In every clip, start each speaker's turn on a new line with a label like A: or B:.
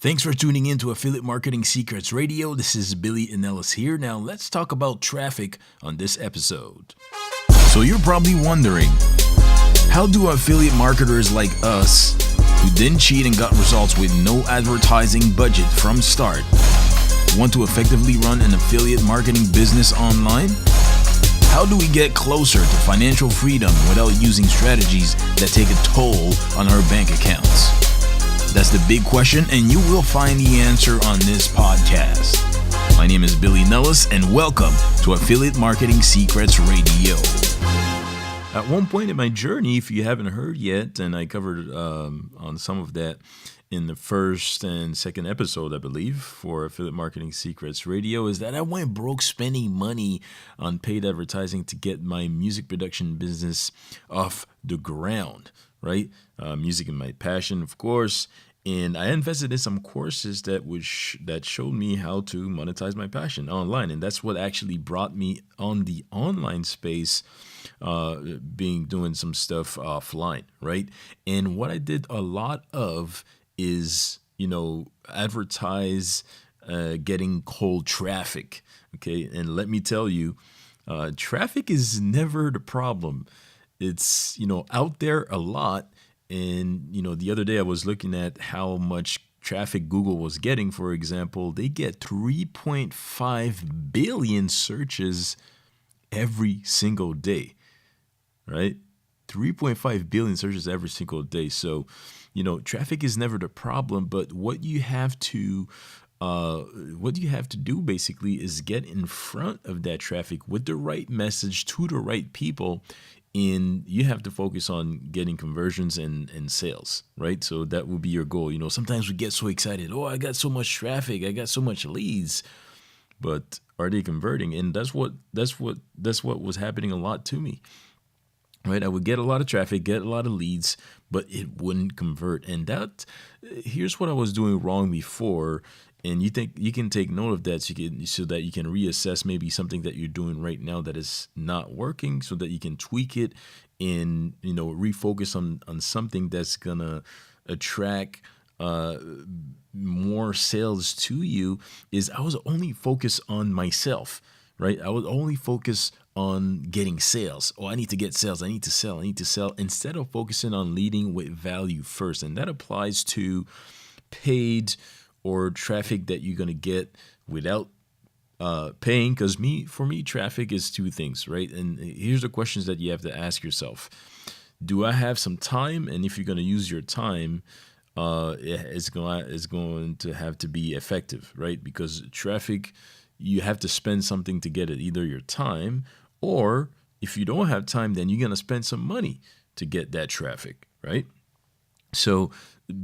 A: Thanks for tuning in to Affiliate Marketing Secrets Radio. This is Billy Inellis here. Now let's talk about traffic on this episode. So you're probably wondering, how do affiliate marketers like us, who didn't cheat and got results with no advertising budget from start, want to effectively run an affiliate marketing business online? How do we get closer to financial freedom without using strategies that take a toll on our bank accounts? That's the big question, and you will find the answer on this podcast. My name is Billy Nellis, and welcome to Affiliate Marketing Secrets Radio. At one point in my journey, if you haven't heard yet, and I covered on some of that in the first and second episode, I believe, for Affiliate Marketing Secrets Radio, is that I went broke spending money on paid advertising to get my music production business off the ground, right? Music is my passion, of course, and I invested in some courses that showed me how to monetize my passion online, and that's what actually brought me on the online space, doing some stuff offline, right? And what I did a lot of is, advertise getting cold traffic, okay? And let me tell you, traffic is never the problem. It's, out there a lot. And, the other day I was looking at how much traffic Google was getting. For example, they get 3.5 billion searches every single day, right? 3.5 billion searches every single day. So, traffic is never the problem, but what you have to do basically is get in front of that traffic with the right message to the right people. And you have to focus on getting conversions and sales, right? So that will be your goal. Sometimes we get so excited. Oh, I got so much traffic. I got so much leads, but are they converting? And that's what was happening a lot to me, right? I would get a lot of traffic, get a lot of leads, but it wouldn't convert. And here's what I was doing wrong before. And you can take note of that so that you can reassess maybe something that you're doing right now that is not working, so that you can tweak it and refocus on something that's gonna attract more sales to you. Is I was only focused on myself, right? I was only focused on getting sales. Oh, I need to get sales. I need to sell instead of focusing on leading with value first. And that applies to paid or traffic that you're going to get without paying. Because for me, traffic is two things, right? And here's the questions that you have to ask yourself. Do I have some time? And if you're going to use your time, it's going to have to be effective, right? Because traffic, you have to spend something to get it, either your time, or if you don't have time, then you're going to spend some money to get that traffic, right? So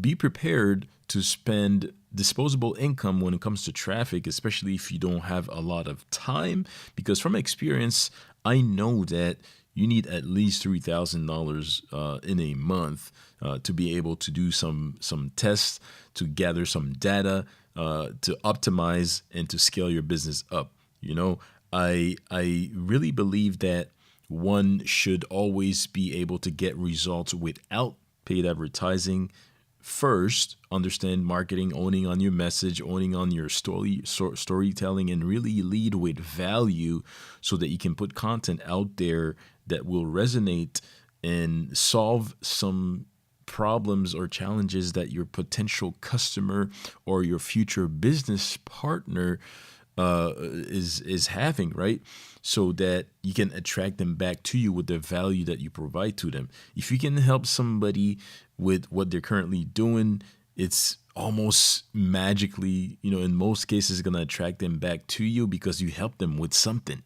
A: be prepared to spend disposable income when it comes to traffic, especially if you don't have a lot of time, because from experience, I know that you need at least $3,000 in a month to be able to do some tests, to gather some data, to optimize and to scale your business up. I really believe that one should always be able to get results without paid advertising. First, understand marketing, owning on your message, owning on your storytelling, and really lead with value so that you can put content out there that will resonate and solve some problems or challenges that your potential customer or your future business partner is having, right? So that you can attract them back to you with the value that you provide to them. If you can help somebody with what they're currently doing, it's almost magically, in most cases, going to attract them back to you because you help them with something,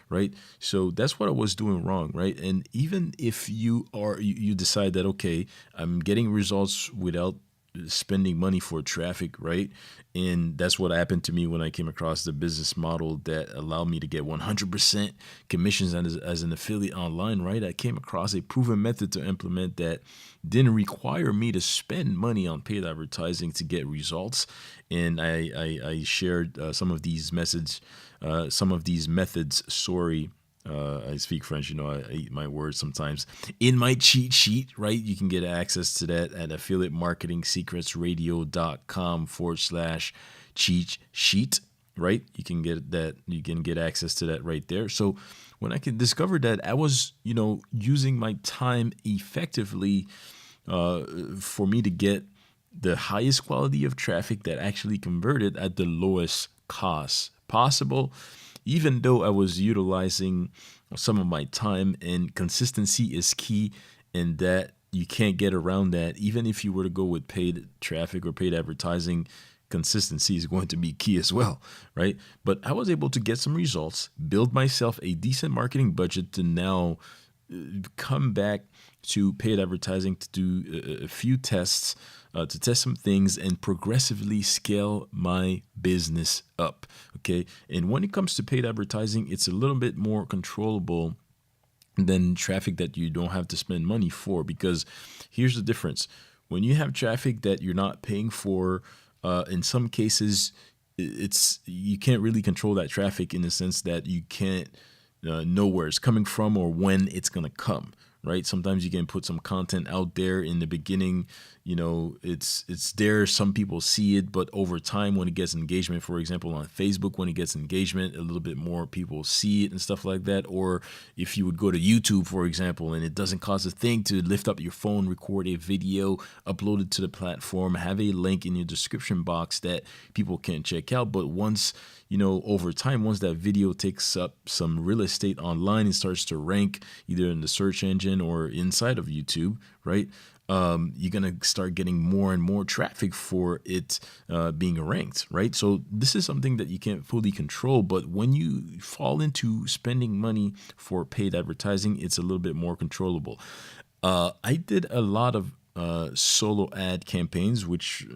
A: right? So that's what I was doing wrong, right? And even if you decide that, okay, I'm getting results without spending money for traffic, right? And that's what happened to me when I came across the business model that allowed me to get 100% commissions as an affiliate online, right? I came across a proven method to implement that didn't require me to spend money on paid advertising to get results. And I shared some of these methods, I speak French, I eat my words sometimes. In my cheat sheet, right? You can get access to that at affiliatemarketingsecretsradio.com/cheat sheet, right? You can get that. You can get access to that right there. So when I could discover that I was, using my time effectively for me to get the highest quality of traffic that actually converted at the lowest cost possible, even though I was utilizing some of my time, and consistency is key, and that you can't get around that. Even if you were to go with paid traffic or paid advertising, consistency is going to be key as well, right? But I was able to get some results, build myself a decent marketing budget to now come back to paid advertising to do a few tests, to test some things and progressively scale my business up. Okay. And when it comes to paid advertising, it's a little bit more controllable than traffic that you don't have to spend money for, because here's the difference. When you have traffic that you're not paying for, in some cases, you can't really control that traffic in the sense that you can't know where it's coming from or when it's going to come, right? Sometimes you can put some content out there in the beginning, it's there. Some people see it, but over time, when it gets engagement, for example, on Facebook, when it gets engagement, a little bit more people see it and stuff like that. Or if you would go to YouTube, for example, and it doesn't cost a thing to lift up your phone, record a video, upload it to the platform, have a link in your description box that people can check out. But once, over time, once that video takes up some real estate online and starts to rank either in the search engine or inside of YouTube, right? You're going to start getting more and more traffic for it being ranked, right? So this is something that you can't fully control. But when you fall into spending money for paid advertising, it's a little bit more controllable. I did a lot of solo ad campaigns, which,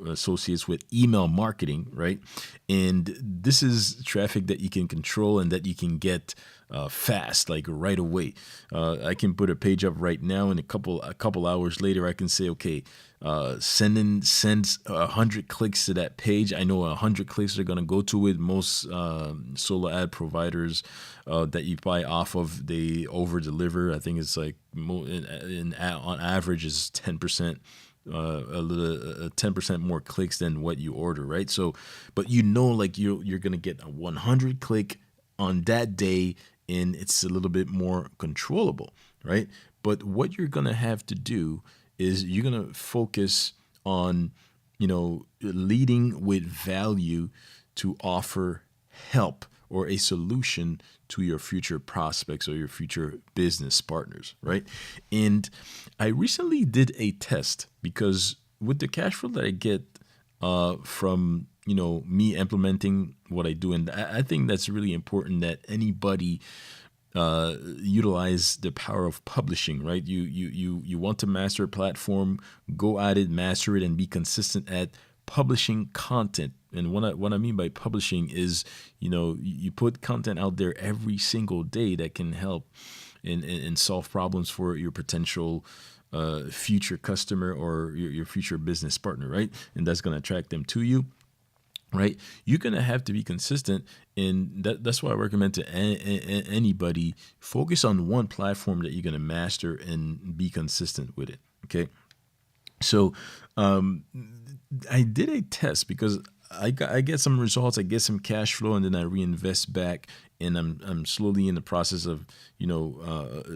A: associates with email marketing, right? And this is traffic that you can control and that you can get fast, like right away. I can put a page up right now, and a couple hours later, I can say, okay, send 100 clicks to that page. I know 100 clicks are gonna go to it. Most solo ad providers that you buy off of, they over deliver. I think it's like on average is 10%. A little 10% more clicks than what you order, right? So, but like you're gonna get a 100 click on that day, and it's a little bit more controllable, right? But what you're gonna have to do is you're gonna focus on, leading with value to offer help or a solution to your future prospects or your future business partners, right? And I recently did a test, because with the cash flow that I get from me implementing what I do, and I think that's really important that anybody utilize the power of publishing, right? You want to master a platform, go at it, master it, and be consistent at publishing content. And what I mean by publishing is, you put content out there every single day that can help and solve problems for your potential future customer or your future business partner, right? And that's going to attract them to you, right? You're going to have to be consistent. And that's why I recommend to anybody, focus on one platform that you're going to master and be consistent with it. Okay. So I did a test because I get some results, I get some cash flow, and then I reinvest back. And I'm slowly in the process of,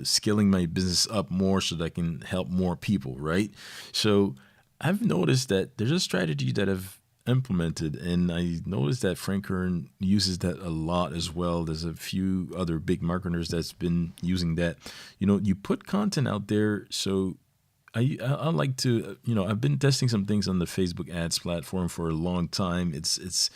A: scaling my business up more so that I can help more people, right? So I've noticed that there's a strategy that I've implemented, and I noticed that Frank Kern uses that a lot as well. There's a few other big marketers that's been using that. You put content out there, so I like to, I've been testing some things on the Facebook ads platform for a long time. It's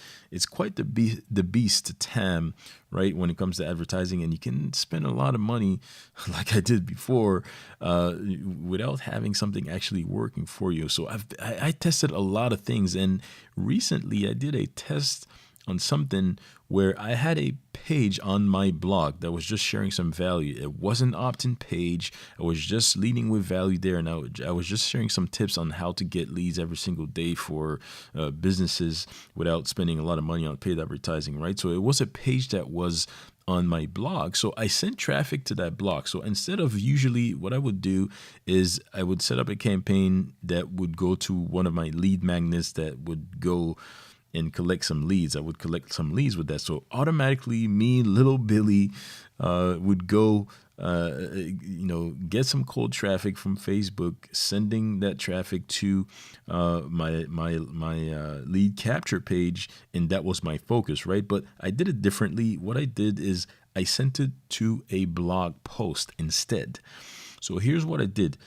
A: quite the beast to tam, right, when it comes to advertising, and you can spend a lot of money like I did before without having something actually working for you. So I tested a lot of things, and recently I did a test on something where I had a page on my blog that was just sharing some value. It wasn't an opt-in page. I was just leading with value there, and I was just sharing some tips on how to get leads every single day for businesses without spending a lot of money on paid advertising, right? So it was a page that was on my blog. So I sent traffic to that blog. So instead of usually what I would do is I would set up a campaign that would go to one of my lead magnets that would go and collect some leads. I would collect some leads with that. So automatically me, little Billy, would go get some cold traffic from Facebook, sending that traffic to my lead capture page, and that was my focus, right? But I did it differently. What I did is I sent it to a blog post instead. So here's what I did.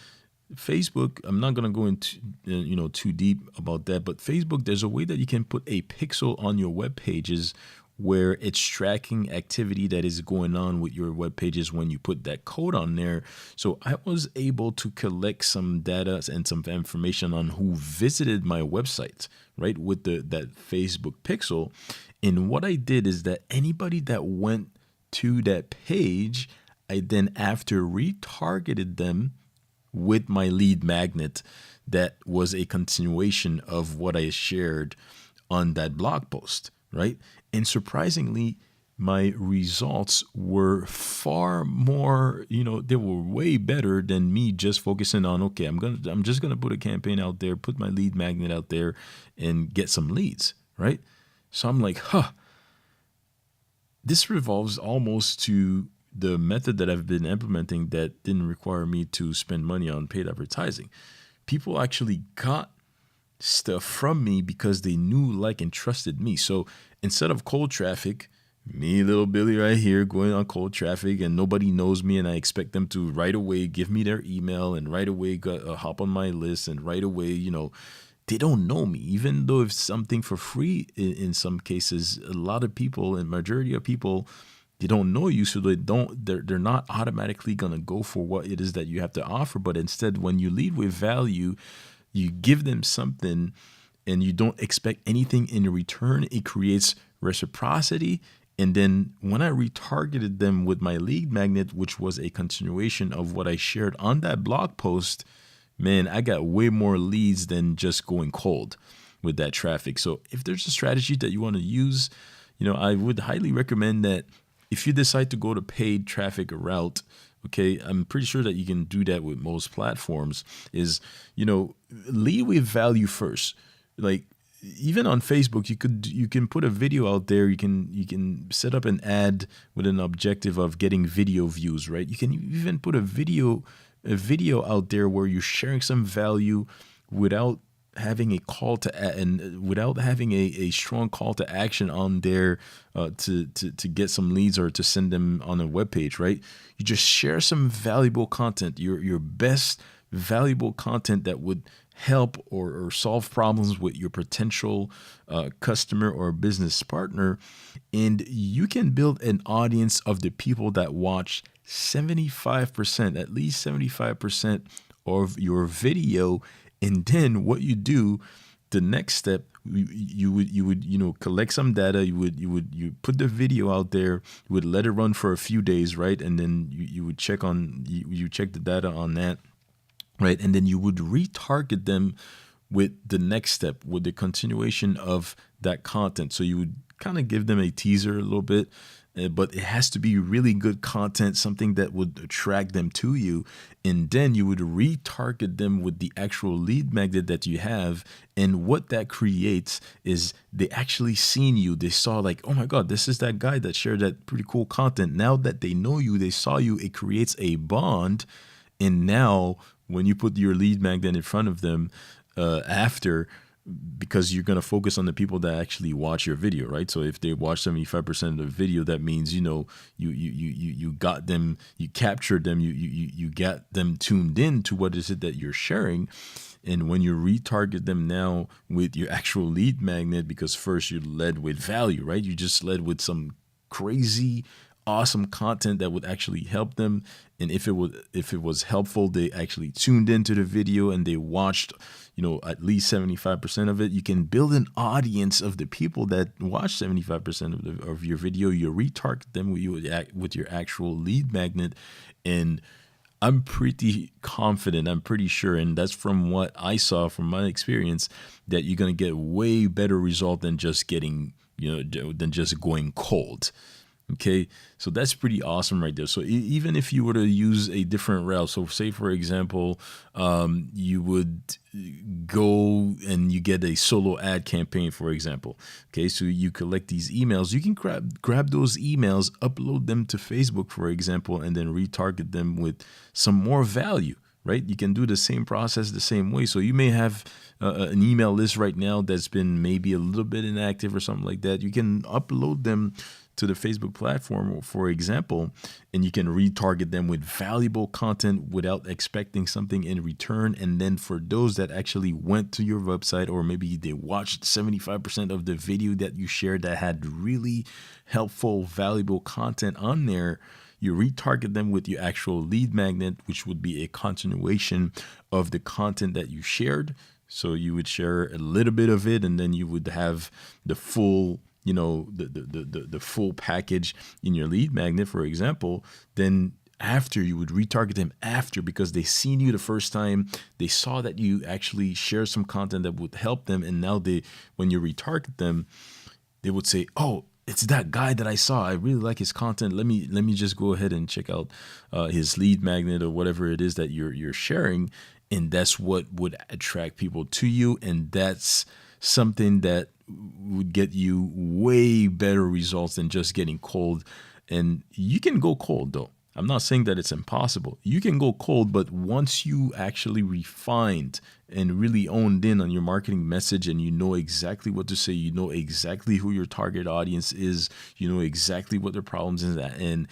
A: Facebook, I'm not going to go into too deep about that, but Facebook, there's a way that you can put a pixel on your web pages where it's tracking activity that is going on with your web pages when you put that code on there. So I was able to collect some data and some information on who visited my website, right, with that Facebook pixel. And what I did is that anybody that went to that page, I then after retargeted them with my lead magnet that was a continuation of what I shared on that blog post, right? And surprisingly, my results were far more, they were way better than me just focusing on, okay, I'm just gonna put a campaign out there, put my lead magnet out there and get some leads, right? So I'm like, this revolves almost to the method that I've been implementing that didn't require me to spend money on paid advertising. People actually got stuff from me because they knew, like, and trusted me. So instead of cold traffic, me, little Billy right here, going on cold traffic and nobody knows me and I expect them to right away give me their email and right away hop on my list and right away, they don't know me. Even though it's something for free in some cases, a lot of people and majority of people, they don't know you, so they're not automatically going to go for what it is that you have to offer. But instead, when you lead with value, you give them something and you don't expect anything in return. It creates reciprocity. And then when I retargeted them with my lead magnet, which was a continuation of what I shared on that blog post, man, I got way more leads than just going cold with that traffic. So if there's a strategy that you want to use, I would highly recommend that if you decide to go to paid traffic route, okay, I'm pretty sure that you can do that with most platforms, is, lead with value first. Like, even on Facebook, you can put a video out there. You can set up an ad with an objective of getting video views, right? You can even put a video out there where you're sharing some value without having a call to and without having a strong call to action on there to get some leads or to send them on a web page, right? You just share some valuable content, your best valuable content that would help or solve problems with your potential customer or business partner, and you can build an audience of the people that watch 75%, at least 75% of your video. And then what you do, the next step, you would collect some data. You put the video out there. You would let it run for a few days, right? And then you would check the data on that, right? And then you would retarget them with the next step, with the continuation of that content. So you would kind of give them a teaser a little bit, but it has to be really good content, something that would attract them to you. And then you would retarget them with the actual lead magnet that you have. And what that creates is they actually seen you. They saw, like, oh my God, this is that guy that shared that pretty cool content. Now that they know you, they saw you, it creates a bond. And now when you put your lead magnet in front of them because you're going to focus on the people that actually watch your video, right? So if they watch 75% of the video, that means, you got them, you captured them, you got them tuned in to what is it that you're sharing. And when you retarget them now with your actual lead magnet, because first you led with value, right? You just led with some crazy awesome content that would actually help them. And if it was helpful, they actually tuned into the video and they watched, at least 75% of it. You can build an audience of the people that watch 75% of your video. You retarget them with your actual lead magnet. And I'm pretty confident, I'm pretty sure, and that's from what I saw from my experience, that you're going to get way better result than just getting, than just going cold. Okay, so that's pretty awesome right there. So even if you were to use a different route, so say for example, you would go and you get a solo ad campaign, for example. Okay, so you collect these emails. You can grab those emails, upload them to Facebook, for example, and then retarget them with some more value. Right, you can do the same process the same way. So you may have an email list right now that's been maybe a little bit inactive or something like that. You can upload them to the Facebook platform, for example, and you can retarget them with valuable content without expecting something in return. And then for those that actually went to your website, or maybe they watched 75% of the video that you shared that had really helpful, valuable content on there, you retarget them with your actual lead magnet, which would be a continuation of the content that you shared. So you would share a little bit of it, and then you would have the full, the full package in your lead magnet, for example. Then after, you would retarget them after, because they seen you the first time, they saw that you actually share some content that would help them, and now when you retarget them, they would say, "Oh, it's that guy that I saw. I really like his content. Let me just go ahead and check out his lead magnet or whatever it is that you're sharing." And that's what would attract people to you, and that's something that would get you way better results than just getting cold. And you can go cold though. I'm not saying that it's impossible. You can go cold, but once you actually refined and really honed in on your marketing message, and you know exactly what to say, you know exactly who your target audience is, you know exactly what their problems is, and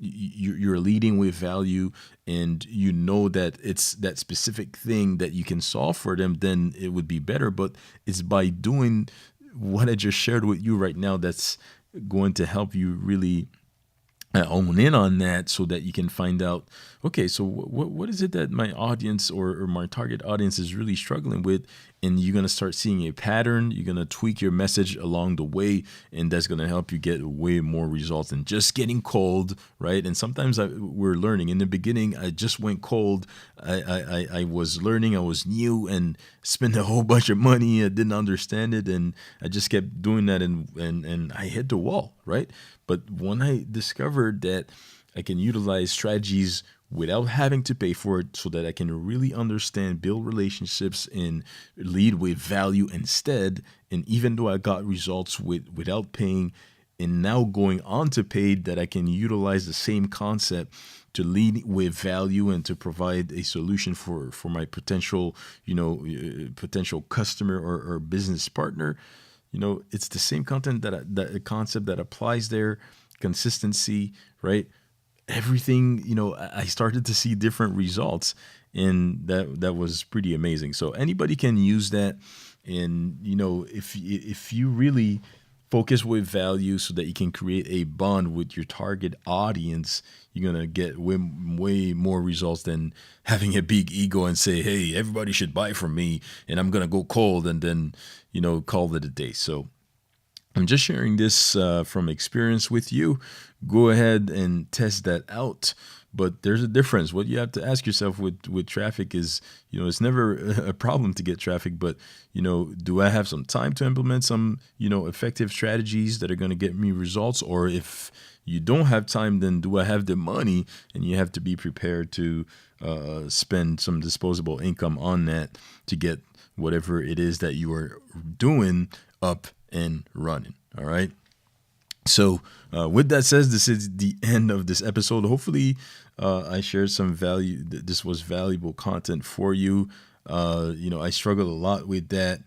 A: you're leading with value, and you know that it's that specific thing that you can solve for them, then it would be better. But it's by doing what I just shared with you right now that's going to help you really hone in on that, so that you can find out, okay, so what is it that my audience or my target audience is really struggling with. And you're going to start seeing a pattern. You're going to tweak your message along the way, and that's going to help you get way more results than just getting cold, right? And sometimes we're learning. In the beginning, I just went cold. I was learning. I was new and spent a whole bunch of money. I didn't understand it, and I just kept doing that, and I hit the wall, right? But when I discovered that I can utilize strategies without having to pay for it, so that I can really understand, build relationships, and lead with value instead. And even though I got results without paying, and now going on to paid, that I can utilize the same concept to lead with value and to provide a solution for my potential, potential customer or business partner. It's the same content that concept that applies there. Consistency, right? Everything, I started to see different results, and that was pretty amazing. So anybody can use that. And if you really focus with value, so that you can create a bond with your target audience, you're gonna get way more results than having a big ego and say, hey, everybody should buy from me, and I'm gonna go cold, and then call it a day. So I'm just sharing this from experience with you. Go ahead and test that out. But there's a difference. What you have to ask yourself with traffic is, it's never a problem to get traffic, but, do I have some time to implement some, effective strategies that are going to get me results? Or if you don't have time, then do I have the money? And you have to be prepared to spend some disposable income on that to get whatever it is that you are doing up and running. All right. So with that said, this is the end of this episode. Hopefully I shared some value. This was valuable content for you. I struggled a lot with that.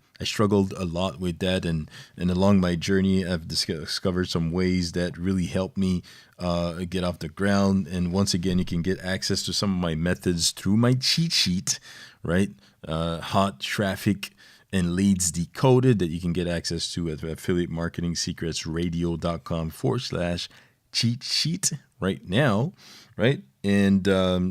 A: And along my journey, I've discovered some ways that really helped me get off the ground. And once again, you can get access to some of my methods through my cheat sheet, right? Hot Traffic and Leads Decoded, that you can get access to at affiliatemarketingsecretsradio.com/cheat sheet right now, right? And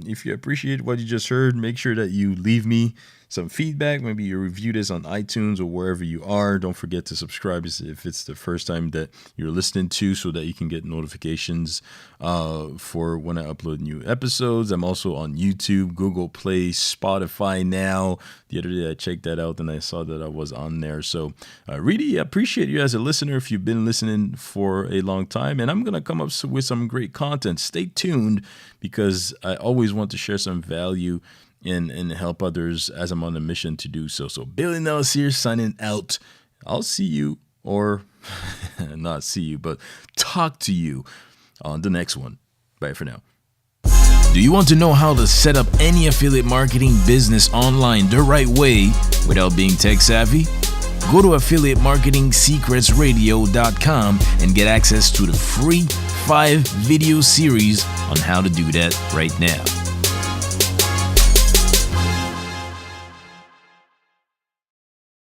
A: if you appreciate what you just heard, make sure that you leave me some feedback. Maybe you review this on iTunes or wherever you are. Don't forget to subscribe if it's the first time that you're listening to, so that you can get notifications for when I upload new episodes. I'm also on YouTube, Google Play, Spotify now. The other day I checked that out and I saw that I was on there. So I really appreciate you as a listener if you've been listening for a long time. And I'm going to come up with some great content. Stay tuned, because I always want to share some value and help others as I'm on a mission to do so. So Billy Nellis here, signing out. I'll see you, or not see you, but talk to you on the next one. Bye for now. Do you want to know how to set up any affiliate marketing business online the right way without being tech savvy? Go to affiliatemarketingsecretsradio.com and get access to the free 5 video series on how to do that right now.